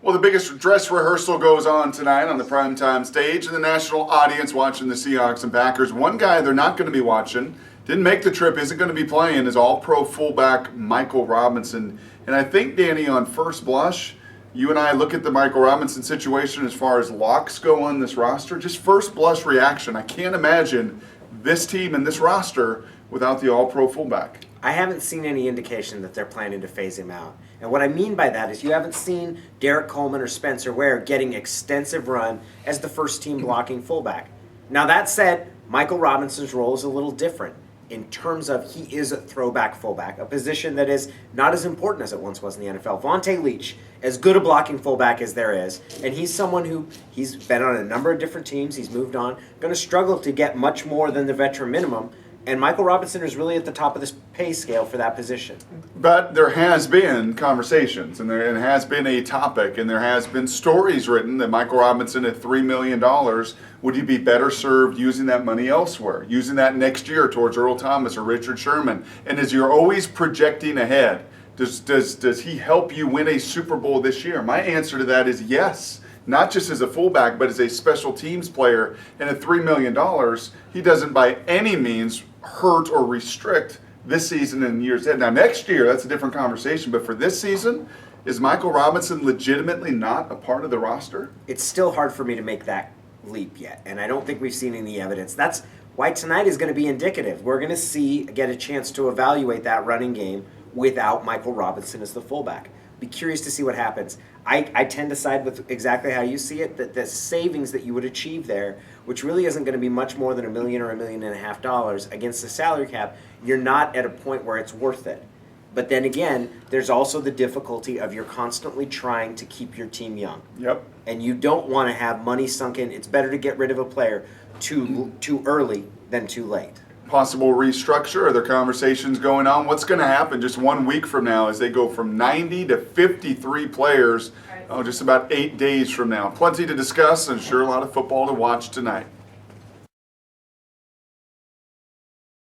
Well, the biggest dress rehearsal goes on tonight on the primetime stage, and the national audience watching the Seahawks and Packers. One guy they're not going to be watching, didn't make the trip, isn't going to be playing, is all-pro fullback Michael Robinson. And I think, Danny, on first blush, you and I look at the Michael Robinson situation as far as locks go on this roster. Just first blush reaction. I can't imagine this team and this roster without the all-pro fullback. I haven't seen any indication that they're planning to phase him out. And what I mean by that is you haven't seen Derek Coleman or Spencer Ware getting extensive run as the first team blocking fullback. Now that said, Michael Robinson's role is a little different in terms of he is a throwback fullback, a position that is not as important as it once was in the NFL. Vontae Leach, as good a blocking fullback as there is, and he's someone who he's been on a number of different teams, he's moved on, going to struggle to get much more than the veteran minimum. And Michael Robinson is really at the top of this pay scale for that position. But there has been conversations, and there has been a topic, and there has been stories written that Michael Robinson at $3 million, would he be better served using that money elsewhere, using that next year towards Earl Thomas or Richard Sherman? And as you're always projecting ahead, does he help you win a Super Bowl this year? My answer to that is yes. Not just as a fullback, but as a special teams player. And at $3 million, he doesn't by any means hurt or restrict this season and years ahead. Now, next year, that's a different conversation. But for this season, is Michael Robinson legitimately not a part of the roster? It's still hard for me to make that leap yet. And I don't think we've seen any evidence. That's why tonight is going to be indicative. We're going to get a chance to evaluate that running game without Michael Robinson as the fullback. Be curious to see what happens. I tend to side with exactly how you see it, that the savings that you would achieve there, which really isn't going to be much more than $1 million or $1.5 million against the salary cap, you're not at a point where it's worth it. But then again, there's also the difficulty of you're constantly trying to keep your team young. Yep. And you don't want to have money sunk in. It's better to get rid of a player too early than too late. Possible restructure? Are there conversations going on? What's going to happen just 1 week from now as they go from 90 to 53 players just about 8 days from now? Plenty to discuss and sure a lot of football to watch tonight.